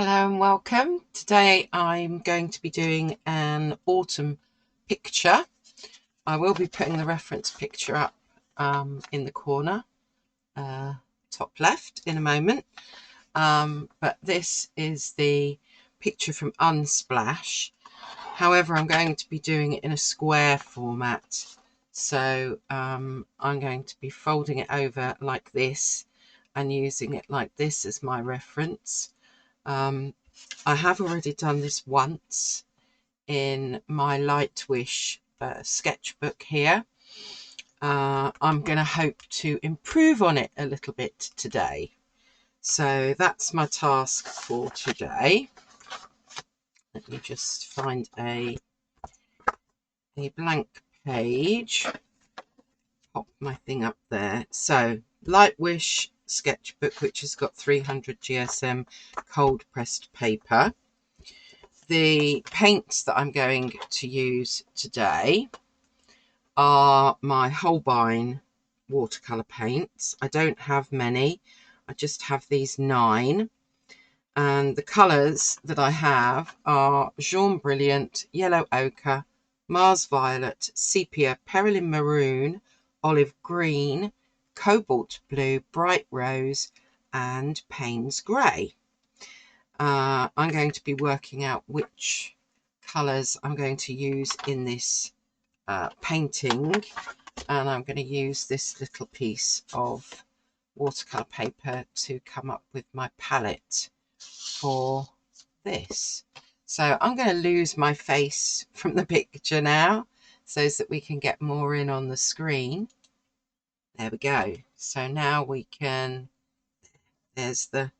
Hello and welcome. Today I'm going to be doing an autumn picture. I will be putting the reference picture up in the corner, top left in a moment. But this is the picture from Unsplash. However, I'm going to be doing it in a square format. So I'm going to be folding it over like this and using it like this as my reference. I have already done this once in my Light Wish sketchbook here. I'm going to hope to improve on it a little bit today. So that's my task for today. Let me just find a blank page. Pop my thing up there. So Light Wish sketchbook, which has got 300 GSM cold pressed paper. The paints that I'm going to use today are my Holbein watercolour paints. I don't have many. I just have these 9. And the colours that I have are Jaune Brilliant, Yellow Ochre, Mars Violet, Sepia, Perylene Maroon, Olive Green, Cobalt Blue, Bright Rose and Payne's Grey. I'm going to be working out which colours I'm going to use in this painting, and I'm going to use this little piece of watercolour paper to come up with my palette for this. So I'm going to lose my face from the picture now so that we can get more in on the screen. There we go. So now we can, there's the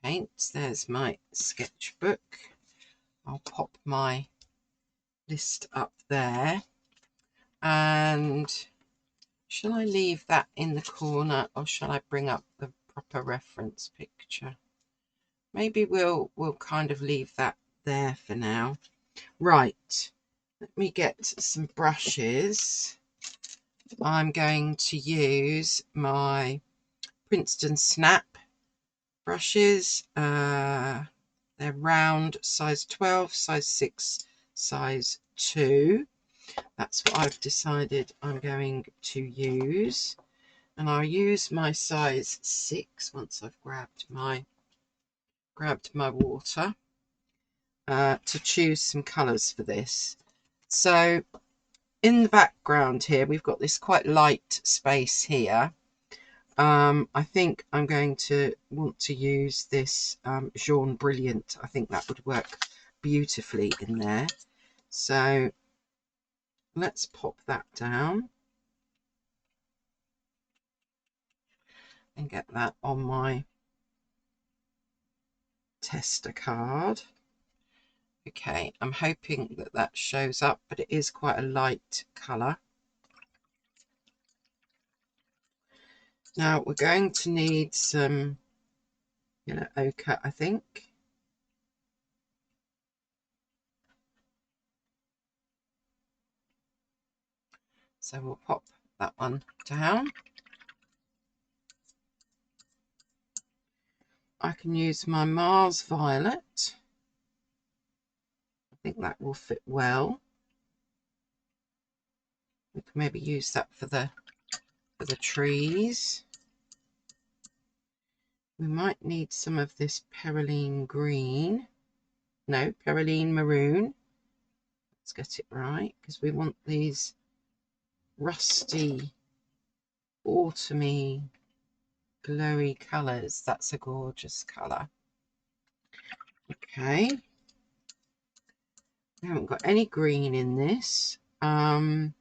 paints, there's my sketchbook. I'll pop my list up there, and shall I leave that in the corner or shall I bring up the proper reference picture? Maybe we'll kind of leave that there for now. Right, let me get some brushes. I'm going to use my Princeton Snap brushes. They're round, size 12, size 6, size 2. That's what I've decided I'm going to use. And I'll use my size 6 once I've grabbed my water to choose some colours for this. So in the background here, we've got this quite light space here. I think I'm going to want to use this Jaune Brilliant. I think that would work beautifully in there. So let's pop that down and get that on my tester card. Okay, I'm hoping that that shows up, but it is quite a light colour. Now we're going to need some yellow ochre, I think. So we'll pop that one down. I can use my Mars Violet. I think that will fit well. We can maybe use that for the trees. We might need some of this Perylene Green. No, Perylene Maroon. Let's get it right, because we want these rusty, autumny, glowy colours. That's a gorgeous colour. Okay. We haven't got any green in this. I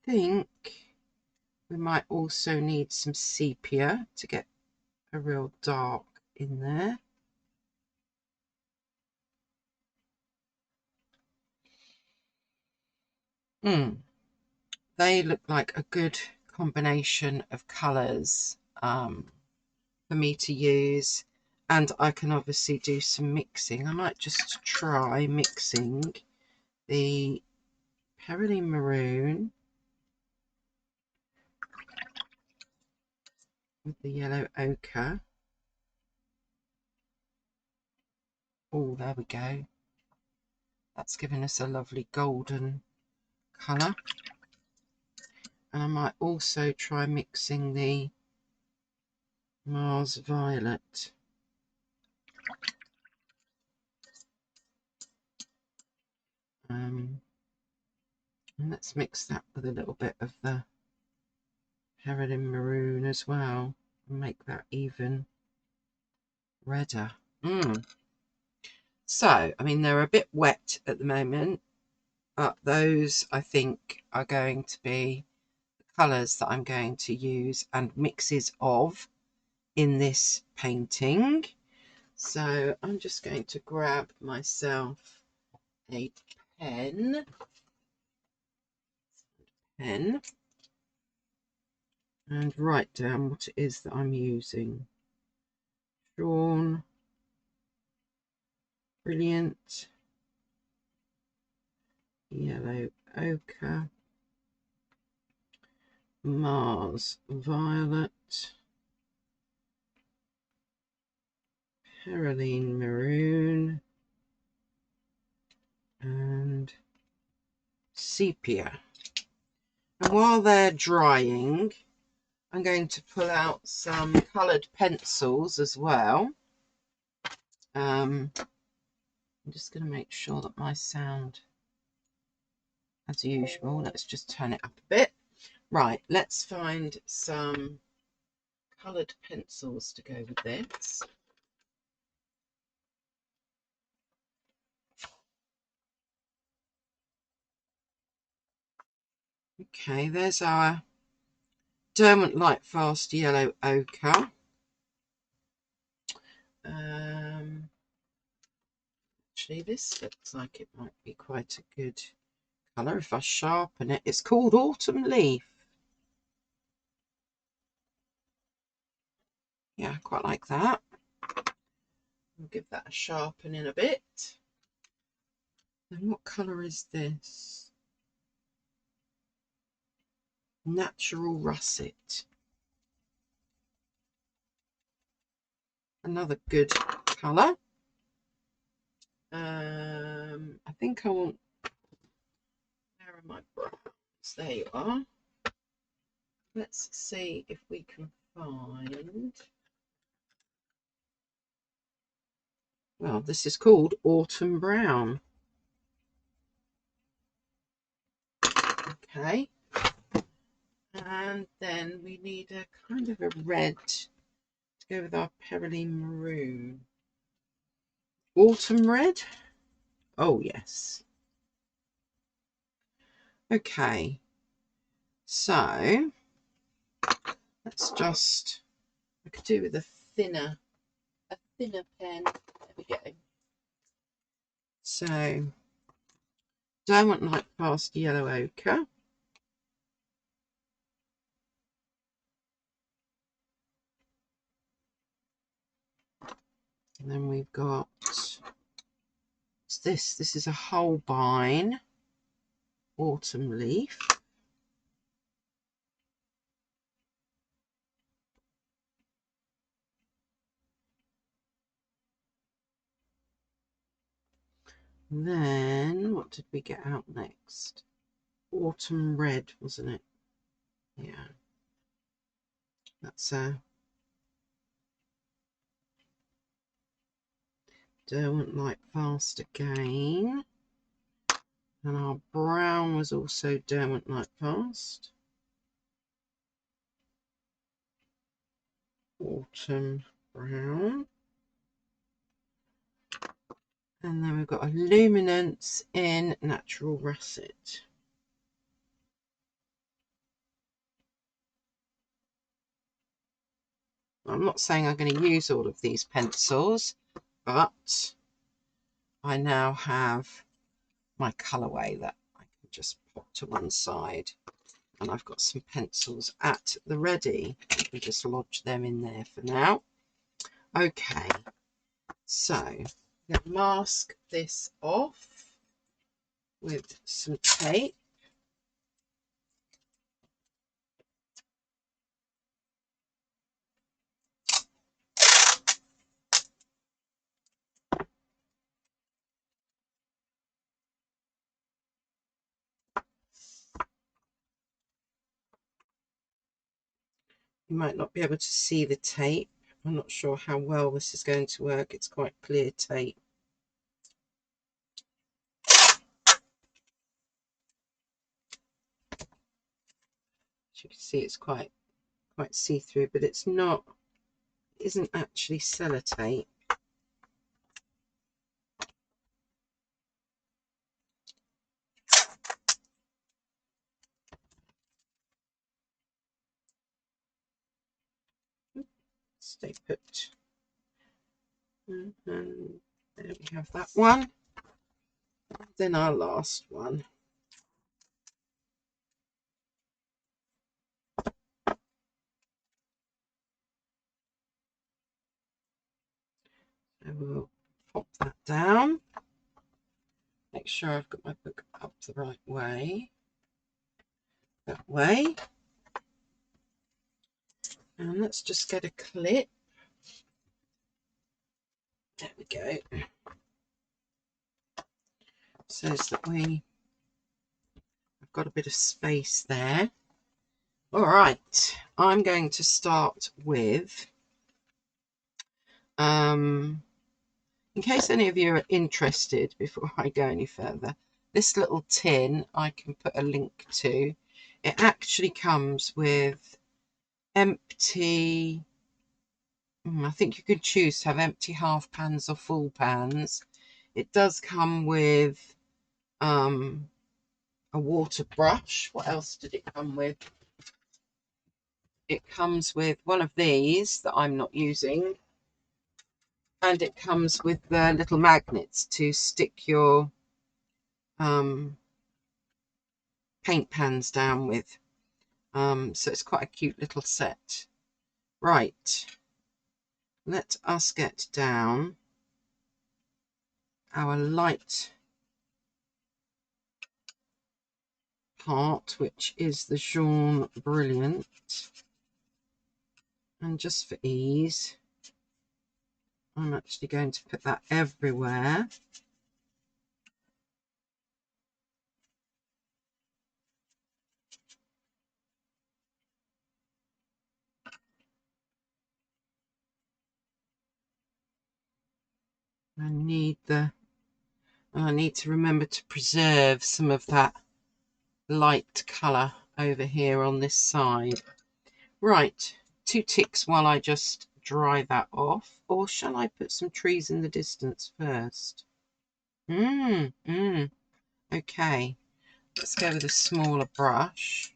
think we might also need some sepia to get a real dark in there. They look like a good combination of colours for me to use, and I can obviously do some mixing. I might just try mixing the Perylene Maroon with the yellow ochre. Oh, there we go. That's giving us a lovely golden colour. And I might also try mixing the Mars Violet. And let's mix that with a little bit of the Herodin Maroon as well and make that even redder. So, I mean, they're a bit wet at the moment, but those I think are going to be the colours that I'm going to use and mixes of in this painting. So I'm just going to grab myself a pen and write down what it is that I'm using. Drawn, Brilliant, Yellow Ochre, Mars Violet, Perylene Maroon, and Sepia. And while they're drying, I'm going to pull out some coloured pencils as well. I'm just going to make sure that my sound, as usual, let's just turn it up a bit. Right, let's find some coloured pencils to go with this. Okay, there's our Derwent Lightfast Yellow Ochre. Actually, this looks like it might be quite a good colour if I sharpen it. It's called Autumn Leaf. Yeah, I quite like that. I'll give that a sharpen in a bit. And what colour is this? Natural Russet. Another good colour. I think I want, where are my browns? There you are. Let's see if we can find, well, this is called Autumn Brown. Okay. And then we need a kind of a red to go with our Perylene Maroon. Autumn Red? Oh, yes. Okay. So, let's just, I could do with a thinner pen. There we go. So, Derwent Lightfast Yellow Ochre. And then we've got, what's this? This is a Holbein Autumn Leaf. And then, what did we get out next? Autumn Red, wasn't it? Yeah. That's a Derwent Lightfast again. And our brown was also Derwent Lightfast. Autumn Brown. And then we've got a Luminance in Natural Russet. I'm not saying I'm going to use all of these pencils, but I now have my colourway that I can just pop to one side. And I've got some pencils at the ready. I can just lodge them in there for now. Okay, so I'm going to mask this off with some tape. You might not be able to see the tape. I'm not sure how well this is going to work. It's quite clear tape. As you can see, it's quite see-through, but it's not, it isn't actually sellotape. Stay put. And there we have that one. Then our last one. I will pop that down. Make sure I've got my book up the right way. That way. And let's just get a clip. There we go. So that I've got a bit of space there. All right, I'm going to start with, in case any of you are interested, before I go any further, this little tin I can put a link to. It actually comes with empty, I think you can choose to have empty half pans or full pans. It does come with a water brush. What else did it come with? It comes with one of these that I'm not using, and it comes with the little magnets to stick your paint pans down with. So it's quite a cute little set. Right, let us get down our light part, which is the Jaune Brilliant. And just for ease, I'm actually going to put that everywhere. I need to remember to preserve some of that light colour over here on this side. Right, 2 ticks while I just dry that off. Or shall I put some trees in the distance first? Okay, let's go with a smaller brush.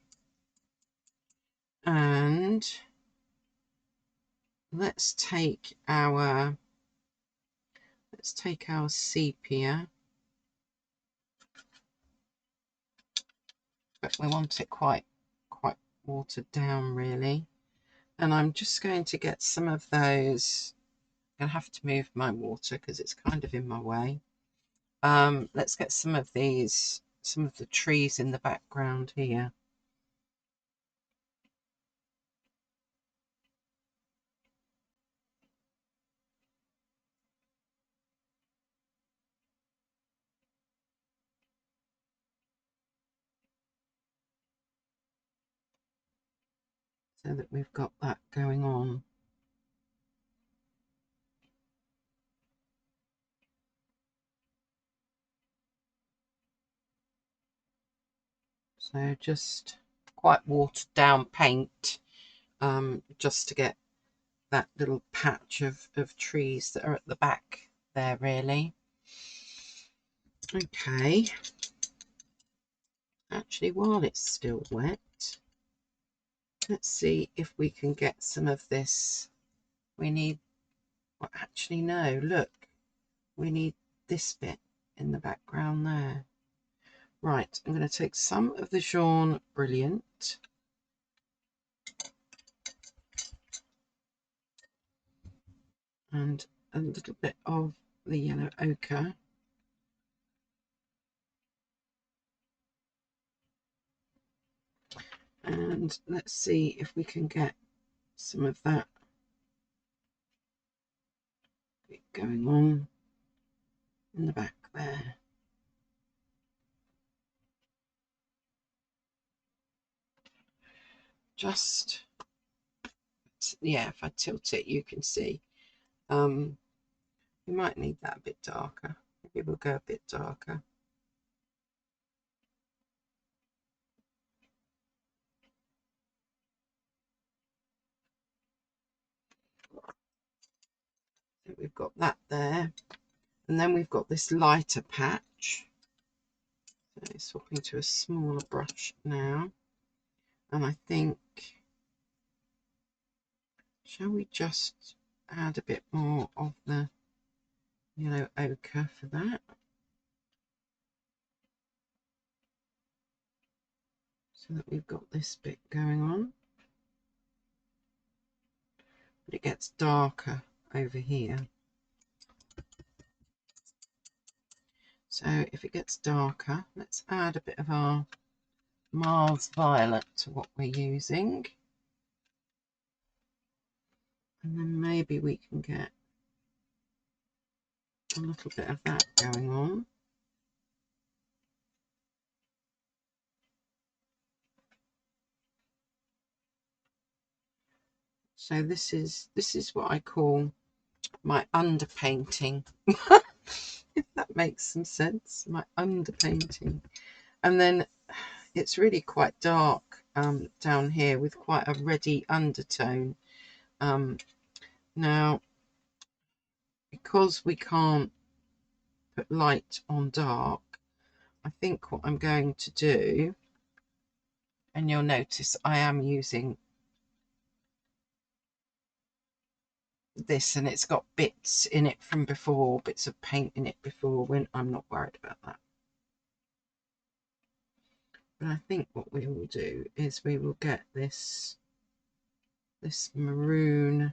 And let's take our sepia, but we want it quite watered down really. And I'm just going to get some of those. I'm going to have to move my water because it's kind of in my way. Let's get some of these, some of the trees in the background here. So that we've got that going on. So just quite watered down paint, just to get that little patch of trees that are at the back there really. Okay, actually while it's still wet, let's see if we can get some of this. We need, well, actually no, look, we need this bit in the background there. Right, I'm going to take some of the Jaune Brilliant and a little bit of the yellow ochre. And let's see if we can get some of that going on in the back there. Just yeah, if I tilt it, you can see. We might need that a bit darker. Maybe we'll go a bit darker. So we've got that there. And then we've got this lighter patch. So swapping to a smaller brush now. And I think, shall we just add a bit more of the yellow ochre for that? So that we've got this bit going on. But it gets darker over here. So if it gets darker, let's add a bit of our Mars Violet to what we're using. And then maybe we can get a little bit of that going on. So this is what I call my underpainting, if that makes some sense, my underpainting. And then it's really quite dark down here with quite a reddy undertone. Now, because we can't put light on dark, I think what I'm going to do, and you'll notice I am using this, and it's got bits in it from before, bits of paint in it before, when I'm not worried about that. But I think what we will do is we will get this maroon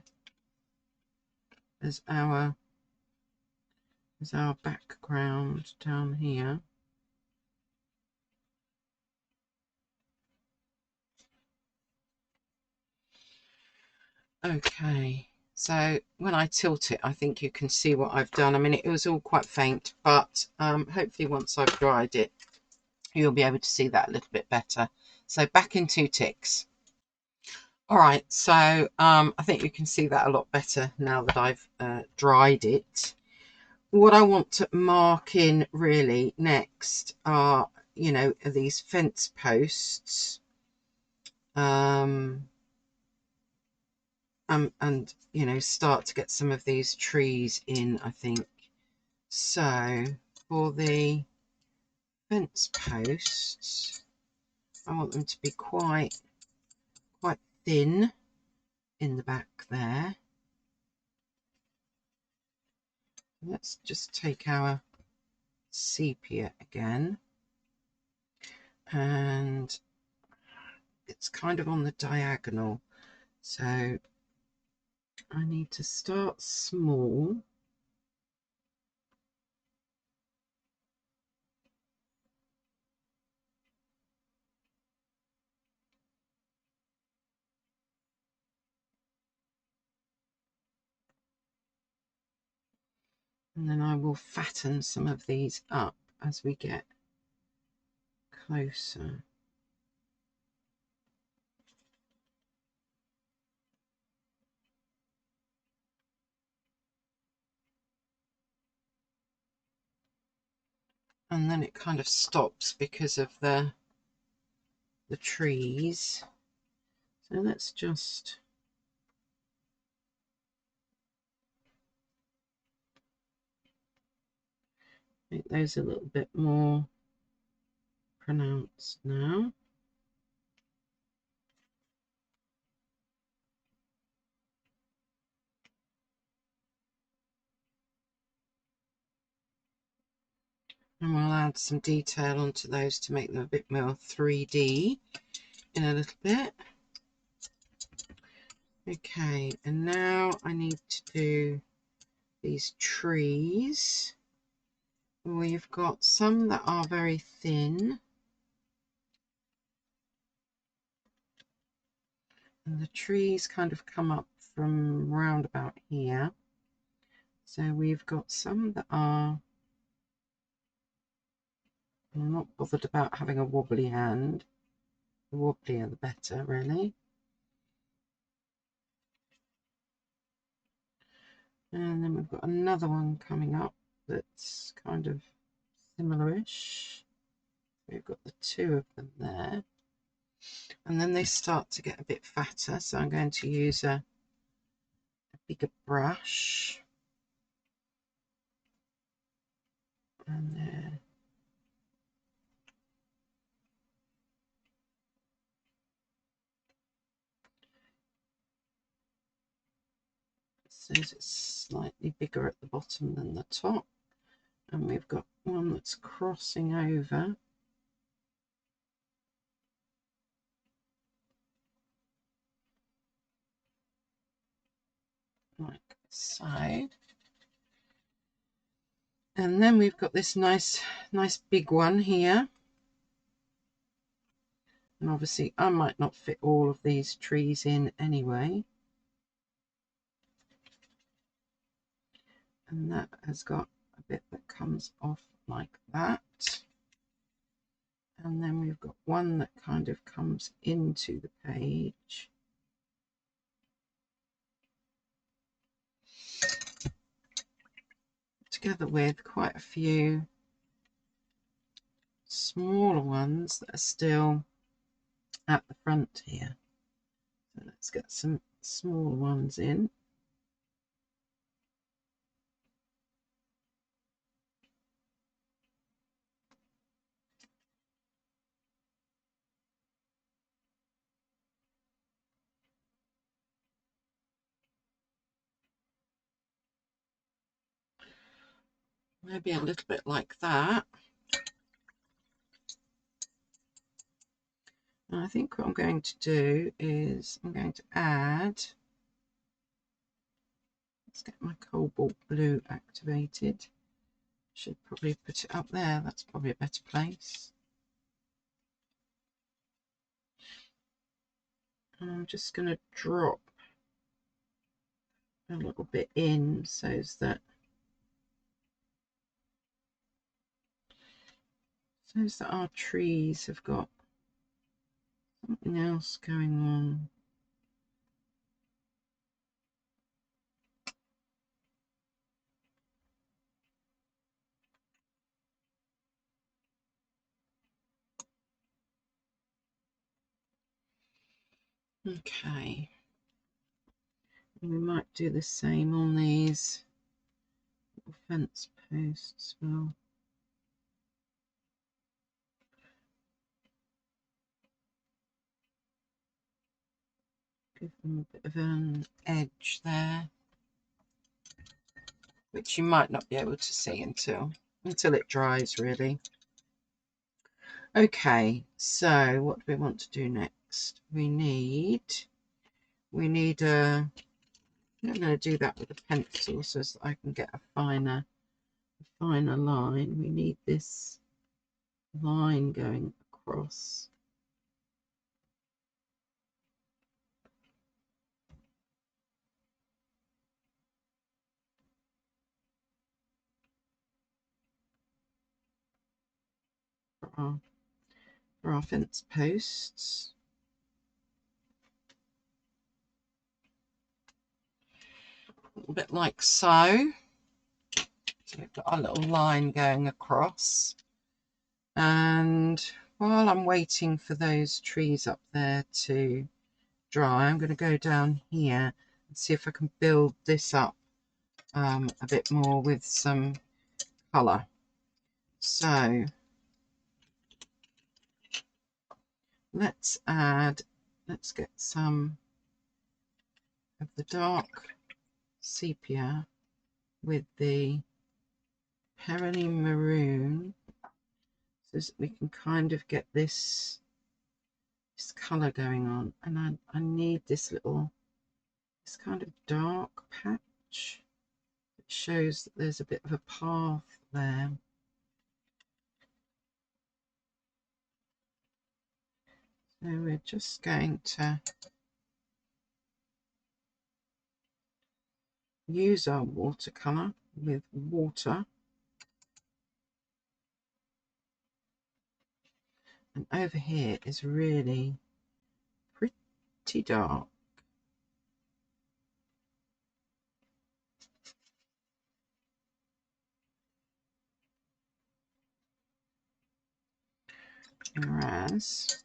as our background down here. Okay, so when I tilt it, I think you can see what I've done. I mean, it was all quite faint, but hopefully once I've dried it, you'll be able to see that a little bit better. So back in 2 ticks. All right, so I think you can see that a lot better now that I've dried it. What I want to mark in really next are, you know, these fence posts. And you know, start to get some of these trees in, I think. So for the fence posts, I want them to be quite thin in the back there. Let's just take our sepia again, and it's kind of on the diagonal, so I need to start small. And then I will fatten some of these up as we get closer. And then it kind of stops because of the trees. So let's just make those a little bit more pronounced now. And we'll add some detail onto those to make them a bit more 3D in a little bit. Okay, and now I need to do these trees. We've got some that are very thin, and the trees kind of come up from round about here. So we've got some that are, I'm not bothered about having a wobbly hand. The wobblier the better, really. And then we've got another one coming up that's kind of similar-ish. We've got the two of them there. And then they start to get a bit fatter, so I'm going to use a bigger brush. And there. So it's slightly bigger at the bottom than the top. And we've got one that's crossing over. Like so. And then we've got this nice big one here. And obviously I might not fit all of these trees in anyway. And that has got a bit that comes off like that. And then we've got one that kind of comes into the page. Together with quite a few smaller ones that are still at the front here. So let's get some smaller ones in. Maybe a little bit like that. And I think what I'm going to do is I'm going to add, let's get my cobalt blue activated. Should probably put it up there, that's probably a better place. And I'm just going to drop a little bit in so that our trees have got something else going on. Okay, and we might do the same on these little fence posts as well. Give them a bit of an edge there, which you might not be able to see until it dries really. Okay, so what do we want to do next? We need a, I'm going to do that with a pencil so that I can get a finer line. We need this line going across. For our fence posts. A little bit like so. So we've got our little line going across. And while I'm waiting for those trees up there to dry, I'm going to go down here and see if I can build this up a bit more with some colour. So let's get some of the dark sepia with the pearly maroon so that we can kind of get this colour going on. And I need this kind of dark patch that shows that there's a bit of a path there. So we're just going to use our watercolour with water. And over here is really pretty dark. Whereas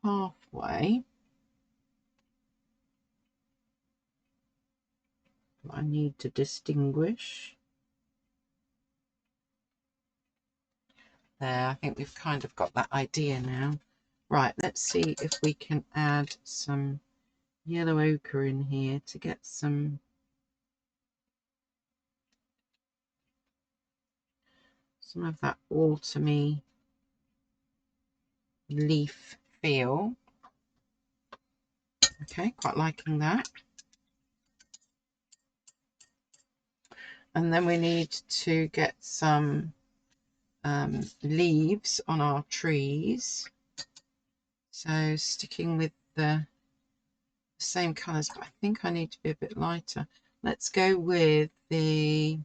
halfway, I need to distinguish. There, I think we've kind of got that idea now. Right, let's see if we can add some yellow ochre in here to get some of that autumny leaf feel. Okay, quite liking that. And then we need to get some leaves on our trees. So sticking with the same colours, but I think I need to be a bit lighter. Let's go with the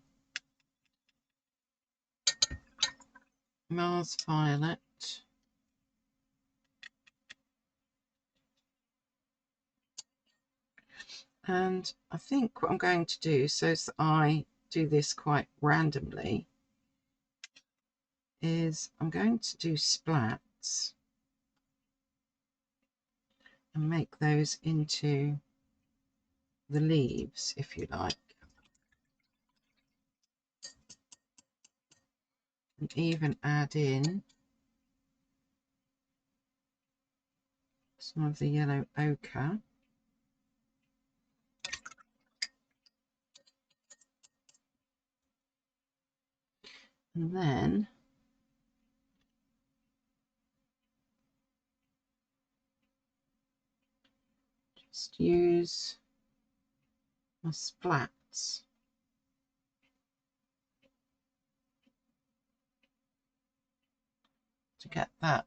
Mars Violet. And I think what I'm going to do, so that I do this quite randomly, is I'm going to do splats and make those into the leaves, if you like, and even add in some of the yellow ochre. And then just use my splats to get that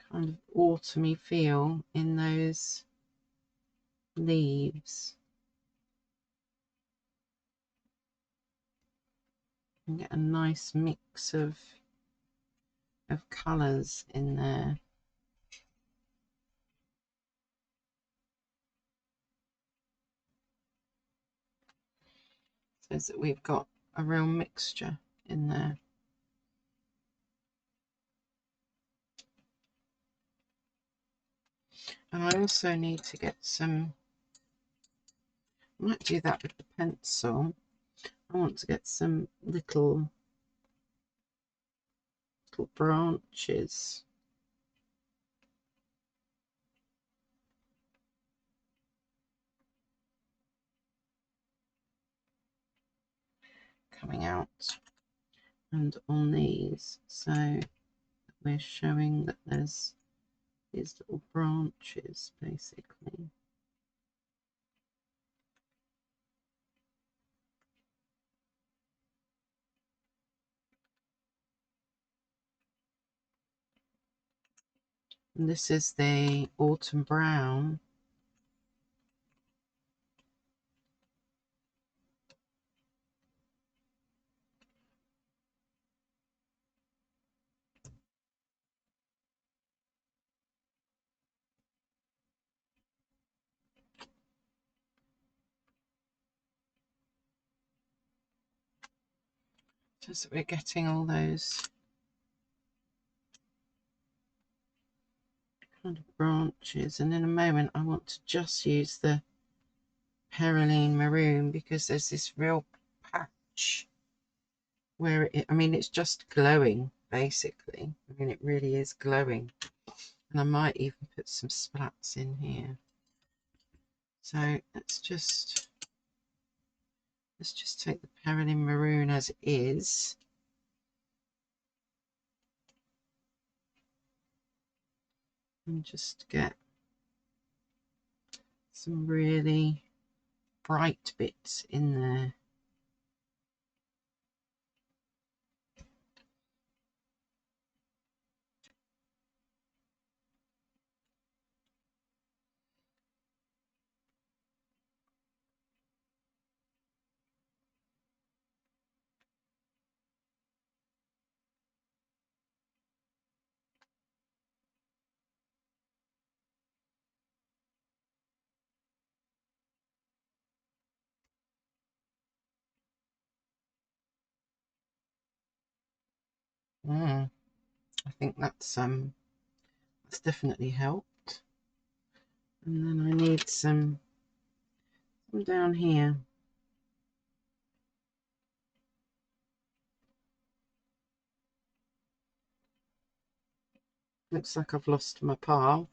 kind of autumny feel in those leaves, and get a nice mix of colours in there. So that we've got a real mixture in there. And I also need to get some, I might do that with the pencil. I want to get some little branches coming out and on these, so we're showing that there's these little branches basically. And this is the autumn brown. Just so we're getting all those kind of branches, and in a moment I want to just use the Perylene Maroon because there's this real patch where I mean it's just glowing basically. I mean it really is glowing, and I might even put some splats in here. So let's just take the Perylene Maroon as it is, and just get some really bright bits in there. I think that's definitely helped. And then I need some down here. Looks like I've lost my path.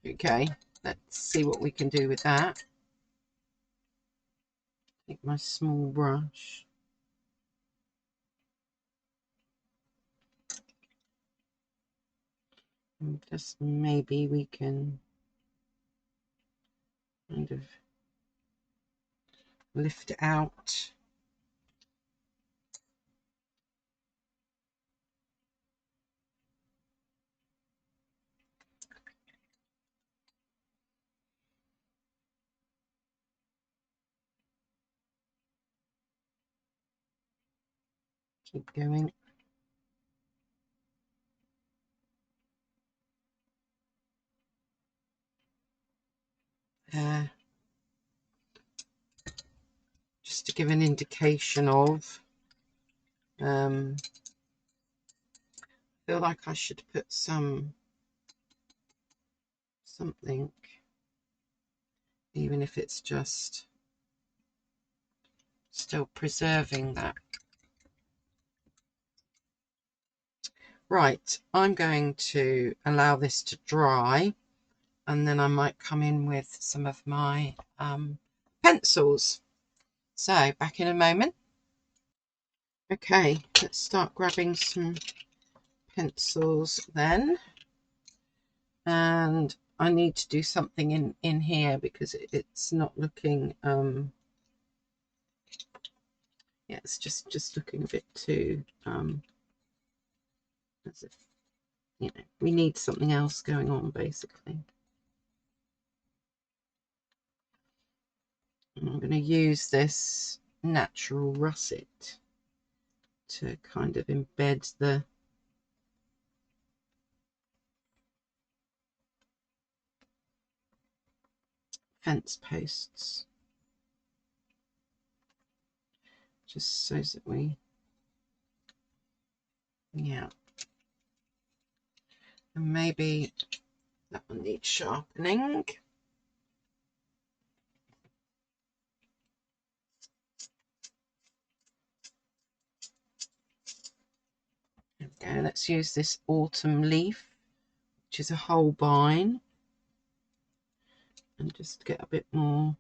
Okay, let's see what we can do with that. Take my small brush. And just maybe we can kind of lift it out. Keep going. Just to give an indication of, I feel like I should put something, even if it's just still preserving that. Right, I'm going to allow this to dry, and then I might come in with some of my pencils. So back in a moment. Okay, let's start grabbing some pencils then. And I need to do something in here because it's not looking yeah, it's just looking a bit too as if, you know, we need something else going on basically. And I'm going to use this natural russet to kind of embed the fence posts, just so that we, yeah, and maybe that one needs sharpening. Okay, let's use this autumn leaf, which is a holbein, and just get a bit more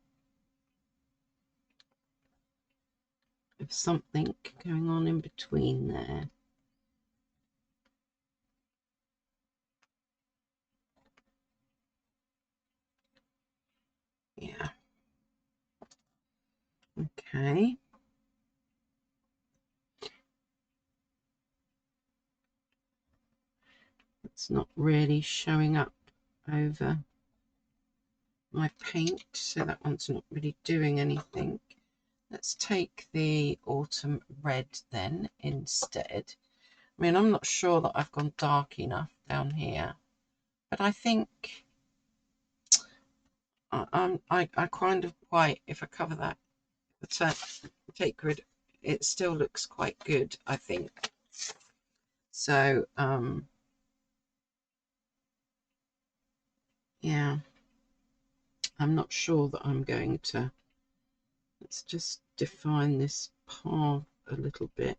of something going on in between there. Yeah. Okay. It's not really showing up over my paint, so that one's not really doing anything. Let's take the autumn red then instead. I mean, I'm not sure that I've gone dark enough down here, but I think I kind of white, if I cover that, take grid, it still looks quite good, I think. So yeah, I'm not sure that I'm going to, let's just define this path a little bit.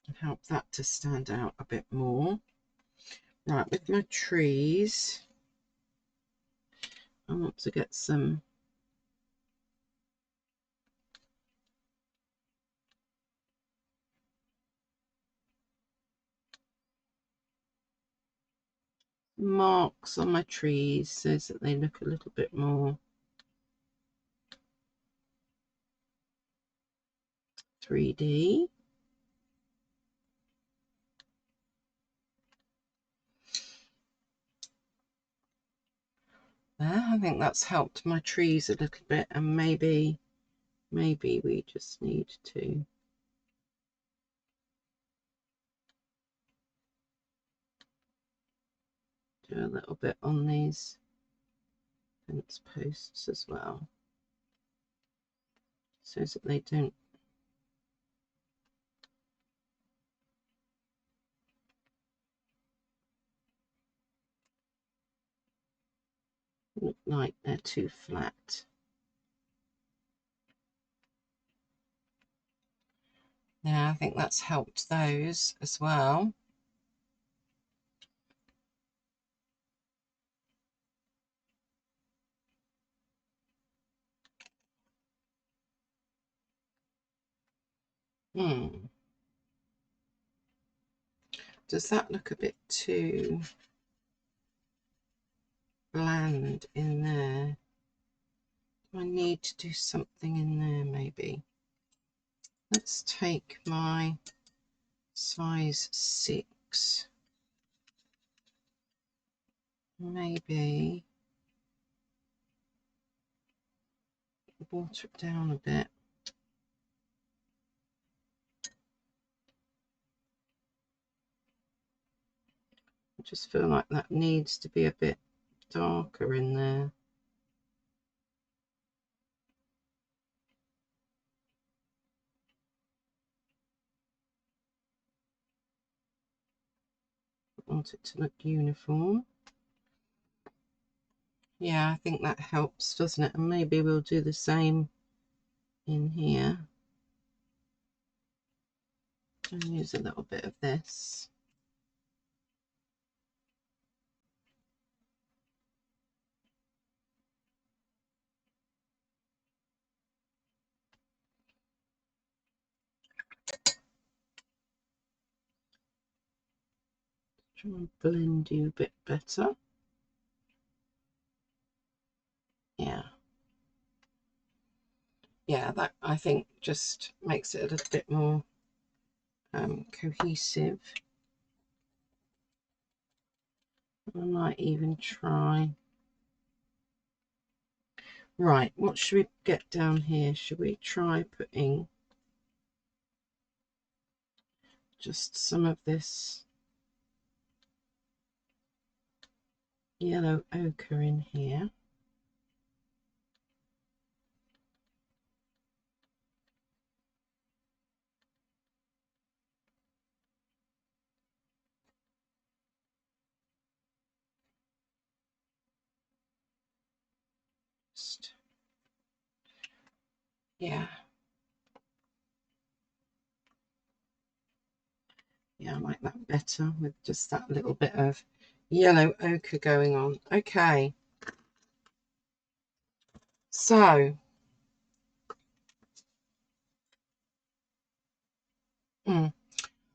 And help that to stand out a bit more. Right, with my trees, I want to get some marks on my trees so that they look a little bit more 3D. There, I think that's helped my trees a little bit, and maybe we just need to do a little bit on these fence posts as well. so that they don't look like they're too flat. Yeah, I think that's helped those as well. Does that look a bit too bland in there? Do I need to do something in there maybe? Let's take my size 6. Maybe water it down a bit. I just feel like that needs to be a bit darker in there. I want it to look uniform. Yeah, I think that helps, doesn't it? And maybe we'll do the same in here. And use a little bit of this. Try and blend you a bit better. Yeah. Yeah, that I think just makes it a little bit more cohesive. I might even try. Right, what should we get down here? Should we try putting just some of this yellow ochre in here? Just, yeah. Yeah, I like that better with just that little bit of yellow ochre going on. Okay. So,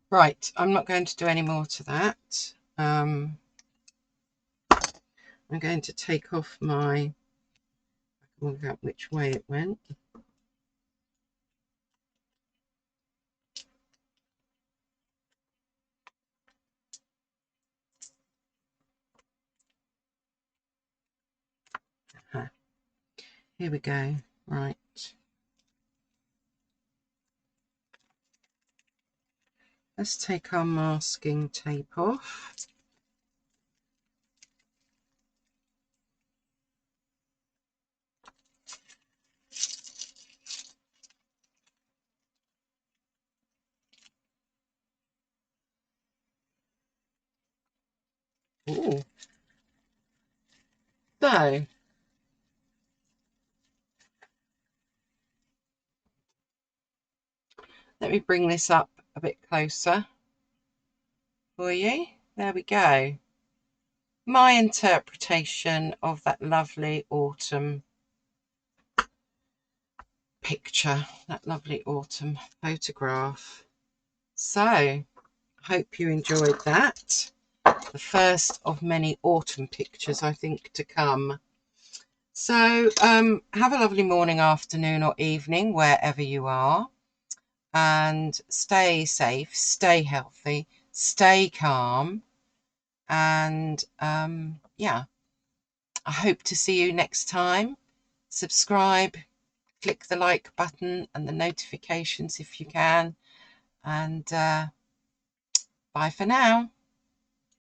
right, I'm not going to do any more to that. I'm going to take off my, I can work out which way it went. Here we go. Right. Let's take our masking tape off. Ooh. So, let me bring this up a bit closer for you. There we go. My interpretation of that lovely autumn picture, that lovely autumn photograph. So, I hope you enjoyed that. The first of many autumn pictures, I think, to come. So, have a lovely morning, afternoon, or evening, wherever you are. And stay safe, stay healthy, stay calm. And yeah, I hope to see you next time. Subscribe, click the like button and the notifications if you can. And bye for now.